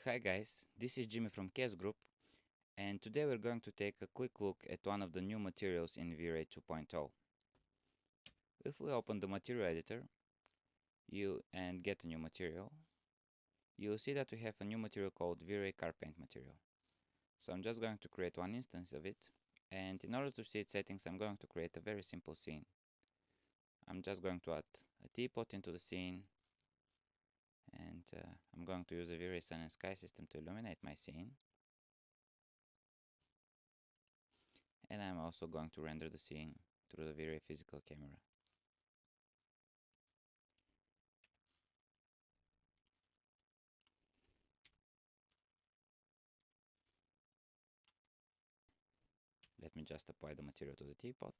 Hi guys, this is Jimmy from Case Group, and today we're going to take a quick look at one of the new materials in VRay 2.0. If we open the material editor and get a new material, you'll see that we have a new material called VRayCarPaintMtl. So I'm just going to create one instance of it, and in order to see its settings, I'm going to create a very simple scene. I'm just going to add a teapot into the scene, and I'm going to use the VRay Sun and Sky system to illuminate my scene. And I'm also going to render the scene through the VRay physical camera. Let me just apply the material to the teapot.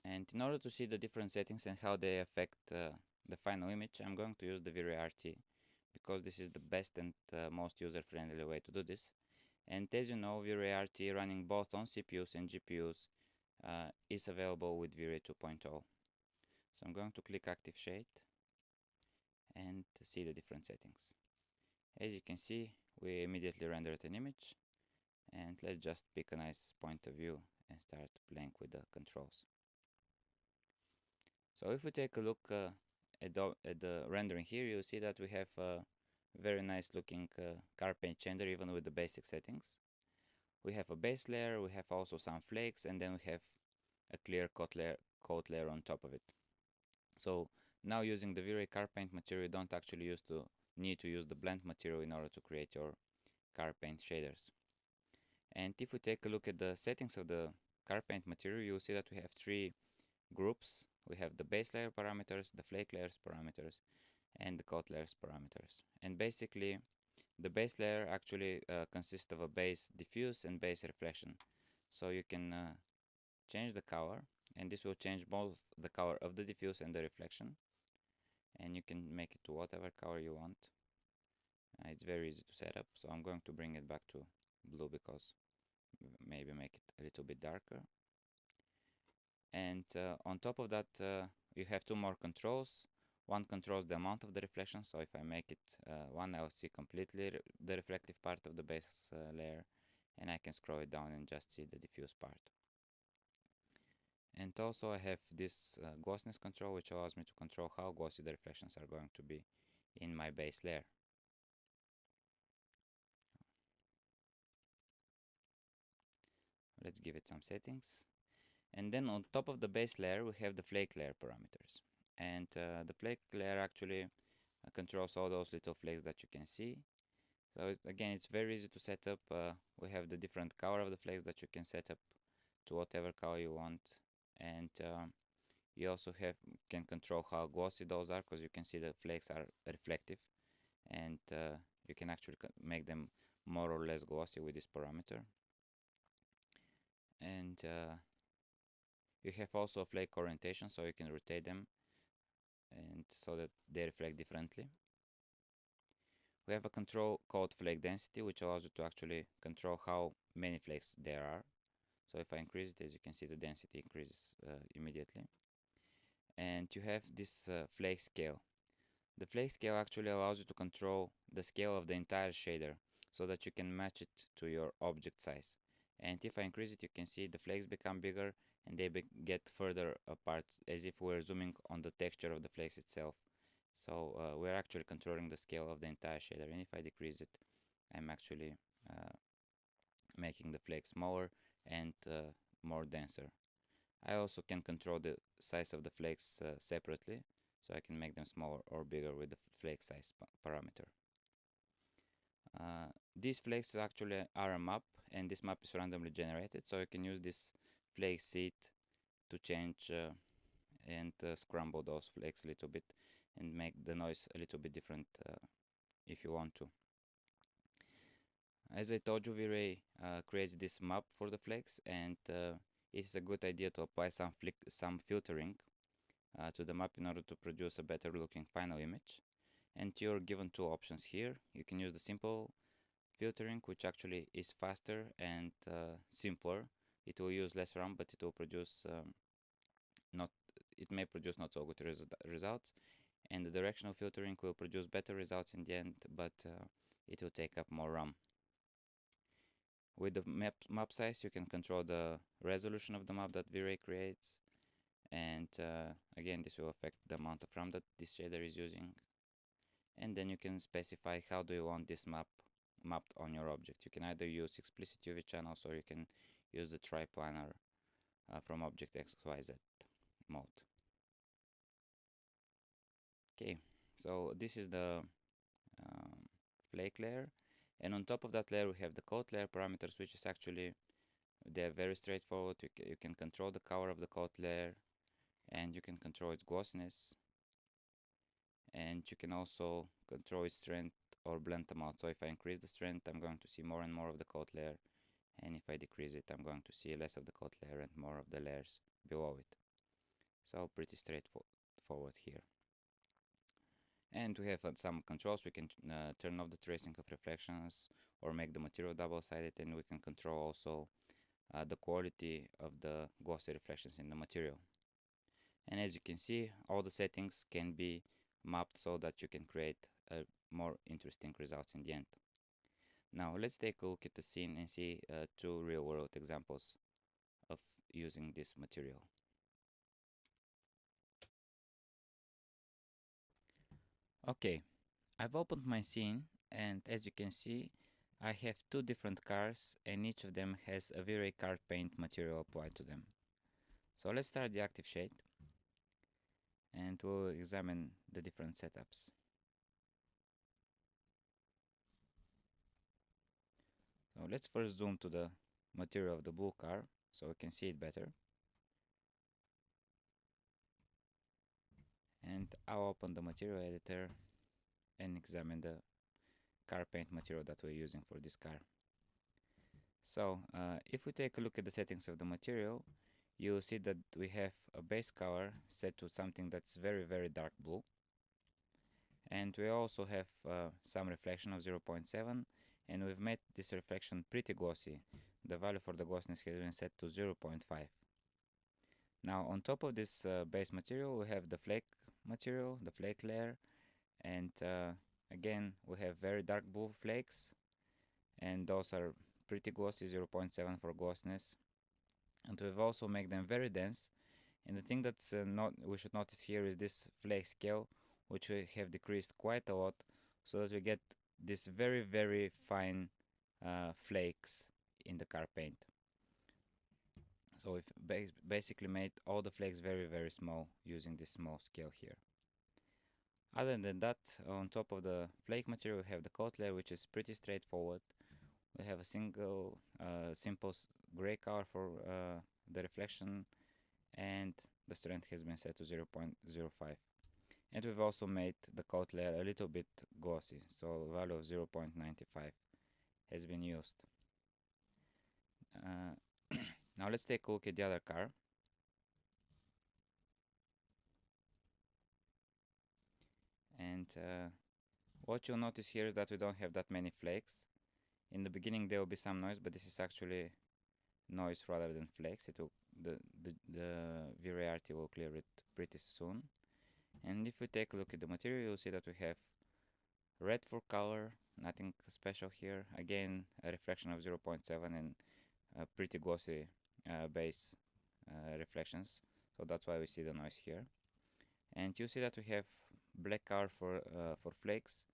And in order to see the different settings and how they affect the final image, I'm going to use the VRayRT because this is the best and most user-friendly way to do this. And as you know, VRayRT running both on CPUs and GPUs is available with VRay 2.0. So I'm going to click Active Shade and see the different settings. As you can see, we immediately rendered an image, and let's just pick a nice point of view and start playing with the controls. So if we take a look at the rendering here, you'll see that we have a very nice looking car paint chamber even with the basic settings. We have a base layer, we have also some flakes, and then we have a clear coat layer on top of it. So now using the V-Ray car paint material, you don't actually need to use the blend material in order to create your car paint shaders. And if we take a look at the settings of the car paint material, you'll see that we have three groups. We have the base layer parameters, the flake layers parameters, and the coat layers parameters. And basically, the base layer actually consists of a base diffuse and base reflection. So you can change the color, and this will change both the color of the diffuse and the reflection. And you can make it to whatever color you want. It's very easy to set up, so I'm going to bring it back to blue because maybe make it a little bit darker. And on top of that, you have two more controls. One controls the amount of the reflection, so if I make it 1, I'll see completely the reflective part of the base layer, and I can scroll it down and just see the diffuse part. And also I have this glossiness control, which allows me to control how glossy the reflections are going to be in my base layer. Let's give it some settings. And then on top of the base layer, we have the flake layer parameters. And the flake layer actually controls all those little flakes that you can see. So again, it's very easy to set up. We have the different color of the flakes that you can set up to whatever color you want. And you also can control how glossy those are, because you can see the flakes are reflective. And you can actually make them more or less glossy with this parameter. And you have also flake orientation, so you can rotate them and so that they reflect differently. We have a control called flake density, which allows you to actually control how many flakes there are. So if I increase it, as you can see, the density increases immediately. And you have this flake scale. The flake scale actually allows you to control the scale of the entire shader so that you can match it to your object size. And if I increase it, you can see the flakes become bigger and they get further apart, as if we're zooming on the texture of the flakes itself. So we're actually controlling the scale of the entire shader, and if I decrease it, I'm actually making the flakes smaller and more denser. I also can control the size of the flakes separately, so I can make them smaller or bigger with the flake size parameter. These flakes actually are a map, and this map is randomly generated, so you can use this flake seed to change and scramble those flakes a little bit and make the noise a little bit different if you want to. As I told you, V-Ray creates this map for the flakes, and it's a good idea to apply some filtering to the map in order to produce a better looking final image. And you're given two options here. You can use the simple filtering, which actually is faster and simpler. It will use less RAM, but it will produce it may produce not so good results. And the directional filtering will produce better results in the end, but it will take up more RAM. With the map size, you can control the resolution of the map that V-Ray creates, and again, this will affect the amount of RAM that this shader is using. And then you can specify how do you want this map mapped on your object. You can either use explicit UV channels, or you can use the triplanar from object XYZ mode. Okay, so this is the flake layer, and on top of that layer we have the coat layer parameters, which is actually, they're very straightforward. You can control the color of the coat layer, and you can control its glossiness, and you can also control its strength or blend amount. So if I increase the strength, I'm going to see more and more of the coat layer, and if I decrease it, I'm going to see less of the coat layer and more of the layers below it. So pretty straightforward here. And we have some controls. We can turn off the tracing of reflections or make the material double-sided, and we can control also the quality of the glossy reflections in the material. And as you can see, all the settings can be mapped so that you can create more interesting results in the end. Now let's take a look at the scene and see two real-world examples of using this material. Okay, I've opened my scene, and as you can see, I have two different cars, and each of them has a VRayCarPaint material applied to them. So let's start the active shade, and we'll examine the different setups. So let's first zoom to the material of the blue car so we can see it better. And I'll open the material editor and examine the car paint material that we're using for this car. So if we take a look at the settings of the material, you'll see that we have a base color set to something that's very dark blue, and we also have some reflection of 0.7, and we've made this reflection pretty glossy. The value for the glossiness has been set to 0.5. Now on top of this base material, we have the flake material, the flake layer, and again we have very dark blue flakes, and those are pretty glossy, 0.7 for glossiness. And we've also made them very dense, and the thing that's we should notice here is this flake scale, which we have decreased quite a lot, so that we get this very fine flakes in the car paint. So we've basically made all the flakes very small using this small scale here. Other than that, on top of the flake material we have the coat layer, which is pretty straightforward. We have a single simple gray color for the reflection, and the strength has been set to 0.05. And we've also made the coat layer a little bit glossy, so a value of 0.95 has been used. Now let's take a look at the other car. And what you'll notice here is that we don't have that many flakes. In the beginning there will be some noise, but this is actually noise rather than flakes. The VRayRT will clear it pretty soon. And if we take a look at the material, you'll see that we have red for color, nothing special here. Again, a reflection of 0.7 and pretty glossy base reflections, so that's why we see the noise here. And you see that we have black color for flakes,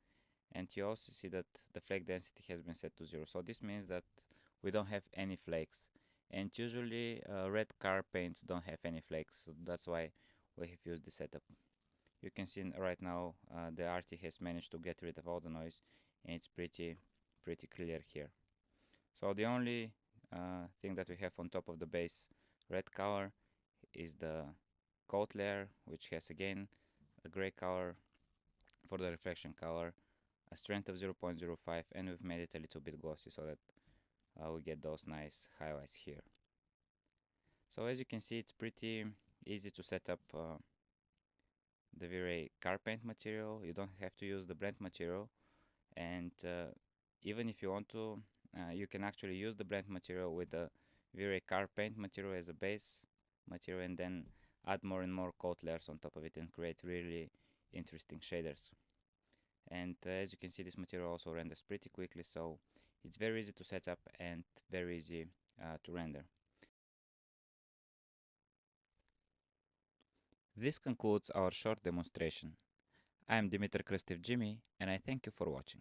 and you also see that the flake density has been set to 0. So this means that we don't have any flakes, and usually red car paints don't have any flakes, so that's why we have used this setup. You can see right now the RT has managed to get rid of all the noise, and it's pretty clear here. So the only thing that we have on top of the base red color is the coat layer, which has again a gray color for the reflection color, a strength of 0.05, and we've made it a little bit glossy so that we get those nice highlights here. So as you can see, it's pretty easy to set up the VRayCarPaint material. You don't have to use the blend material, and even if you want to, you can actually use the blend material with the VRayCarPaint material as a base material, and then add more and more coat layers on top of it and create really interesting shaders. And as you can see, this material also renders pretty quickly, so it's very easy to set up and very easy to render. This concludes our short demonstration. I am Dimitar Kristiv Jimmy, and I thank you for watching.